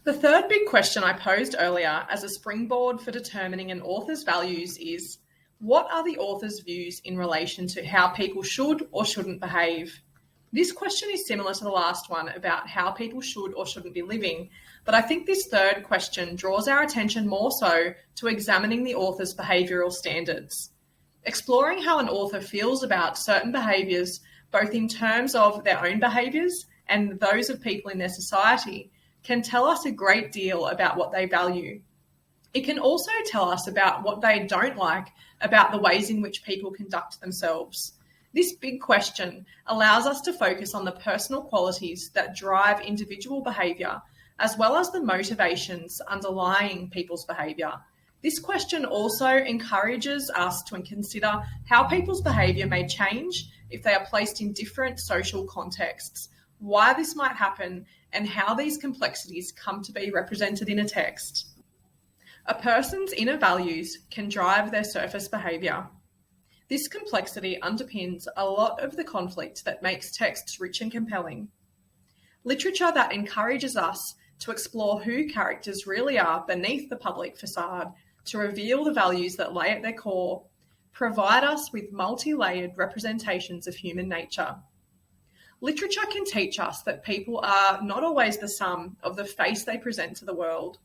The third big question I posed earlier as a springboard for determining an author's values is, what are the author's views in relation to how people should or shouldn't behave? This question is similar to the last one about how people should or shouldn't be living, but I think this third question draws our attention more so to examining the author's behavioural standards. Exploring how an author feels about certain behaviours, both in terms of their own behaviours and those of people in their society, can tell us a great deal about what they value. It can also tell us about what they don't like about the ways in which people conduct themselves. This big question allows us to focus on the personal qualities that drive individual behaviour, as well as the motivations underlying people's behaviour. This question also encourages us to consider how people's behaviour may change if they are placed in different social contexts, why this might happen, and how these complexities come to be represented in a text. A person's inner values can drive their surface behaviour. This complexity underpins a lot of the conflict that makes texts rich and compelling. Literature that encourages us to explore who characters really are beneath the public facade, to reveal the values that lay at their core, provide us with multi-layered representations of human nature. Literature can teach us that people are not always the sum of the face they present to the world.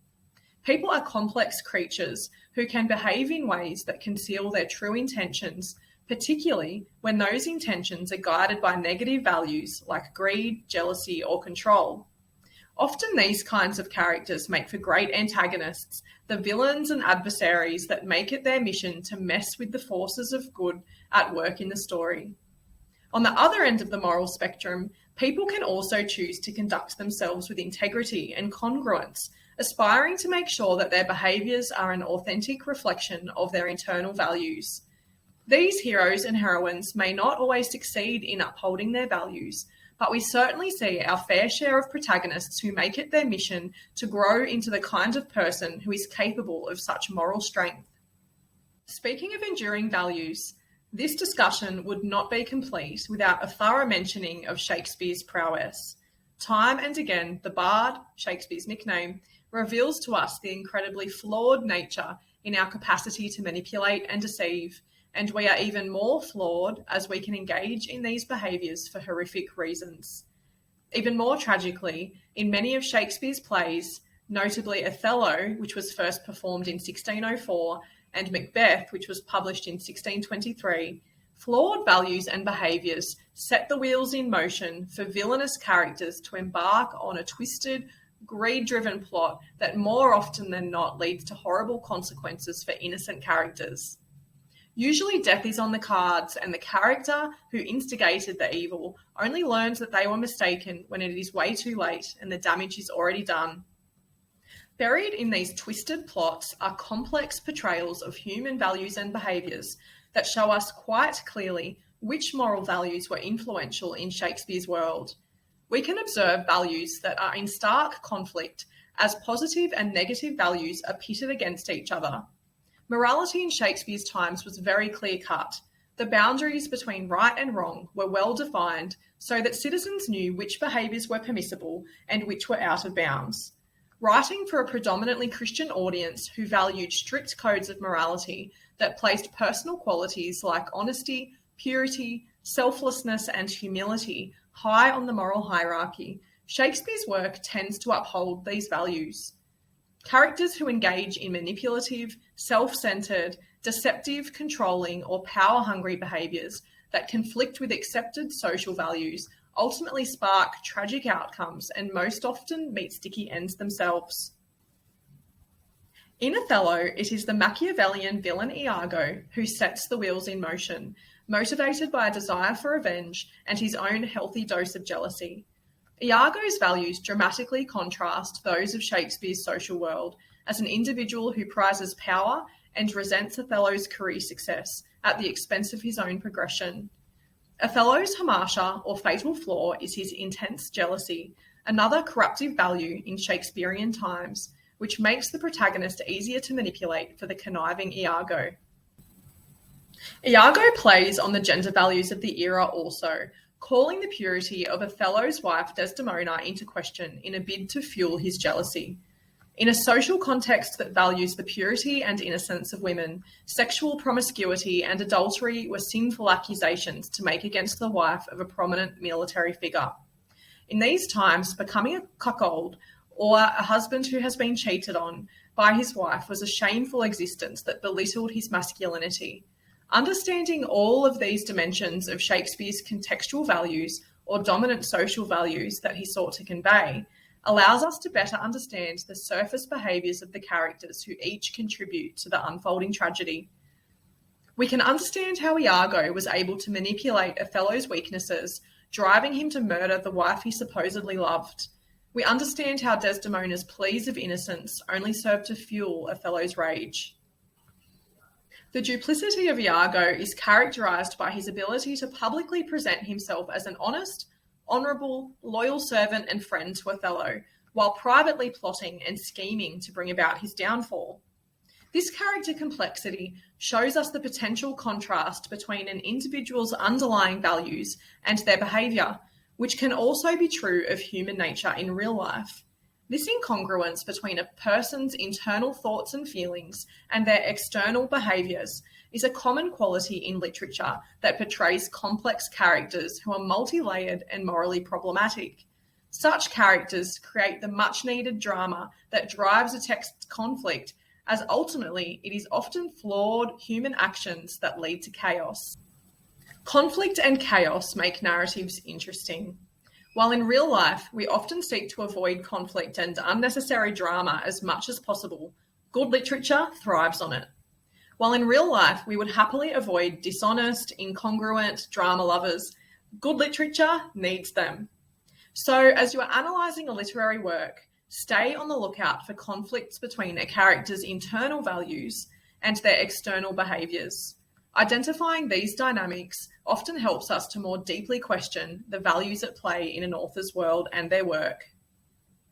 People are complex creatures who can behave in ways that conceal their true intentions, particularly when those intentions are guided by negative values like greed, jealousy, or control. Often these kinds of characters make for great antagonists, the villains and adversaries that make it their mission to mess with the forces of good at work in the story. On the other end of the moral spectrum, people can also choose to conduct themselves with integrity and congruence, aspiring to make sure that their behaviours are an authentic reflection of their internal values. These heroes and heroines may not always succeed in upholding their values, but we certainly see our fair share of protagonists who make it their mission to grow into the kind of person who is capable of such moral strength. Speaking of enduring values, this discussion would not be complete without a thorough mentioning of Shakespeare's prowess. Time and again, the Bard, Shakespeare's nickname, reveals to us the incredibly flawed nature in our capacity to manipulate and deceive, and we are even more flawed as we can engage in these behaviours for horrific reasons. Even more tragically, in many of Shakespeare's plays, notably Othello, which was first performed in 1604, and Macbeth, which was published in 1623, flawed values and behaviours set the wheels in motion for villainous characters to embark on a twisted, greed-driven plot that more often than not leads to horrible consequences for innocent characters. Usually death is on the cards, and the character who instigated the evil only learns that they were mistaken when it is way too late and the damage is already done. Buried in these twisted plots are complex portrayals of human values and behaviours that show us quite clearly which moral values were influential in Shakespeare's world. We can observe values that are in stark conflict as positive and negative values are pitted against each other. Morality in Shakespeare's times was very clear-cut. The boundaries between right and wrong were well defined so that citizens knew which behaviours were permissible and which were out of bounds. Writing for a predominantly Christian audience who valued strict codes of morality that placed personal qualities like honesty, purity, selflessness, and humility high on the moral hierarchy, Shakespeare's work tends to uphold these values. Characters who engage in manipulative, self-centered, deceptive, controlling, or power-hungry behaviours that conflict with accepted social values ultimately spark tragic outcomes and most often meet sticky ends themselves. In Othello, it is the Machiavellian villain Iago who sets the wheels in motion, motivated by a desire for revenge and his own healthy dose of jealousy. Iago's values dramatically contrast those of Shakespeare's social world as an individual who prizes power and resents Othello's career success at the expense of his own progression. Othello's hamartia, or fatal flaw, is his intense jealousy, another corruptive value in Shakespearean times, which makes the protagonist easier to manipulate for the conniving Iago. Iago plays on the gender values of the era also, calling the purity of Othello's wife Desdemona into question in a bid to fuel his jealousy. In a social context that values the purity and innocence of women, sexual promiscuity and adultery were sinful accusations to make against the wife of a prominent military figure. In these times, becoming a cuckold or a husband who has been cheated on by his wife was a shameful existence that belittled his masculinity. Understanding all of these dimensions of Shakespeare's contextual values or dominant social values that he sought to convey allows us to better understand the surface behaviours of the characters who each contribute to the unfolding tragedy. We can understand how Iago was able to manipulate Othello's weaknesses, driving him to murder the wife he supposedly loved. We understand how Desdemona's pleas of innocence only served to fuel Othello's rage. The duplicity of Iago is characterised by his ability to publicly present himself as an honest, honourable, loyal servant and friend to Othello, while privately plotting and scheming to bring about his downfall. This character complexity shows us the potential contrast between an individual's underlying values and their behaviour, which can also be true of human nature in real life. This incongruence between a person's internal thoughts and feelings and their external behaviours is a common quality in literature that portrays complex characters who are multi-layered and morally problematic. Such characters create the much-needed drama that drives a text's conflict, as ultimately it is often flawed human actions that lead to chaos. Conflict and chaos make narratives interesting. While in real life, we often seek to avoid conflict and unnecessary drama as much as possible, good literature thrives on it. While in real life, we would happily avoid dishonest, incongruent drama lovers, good literature needs them. So as you are analysing a literary work, stay on the lookout for conflicts between a character's internal values and their external behaviours. Identifying these dynamics often helps us to more deeply question the values at play in an author's world and their work.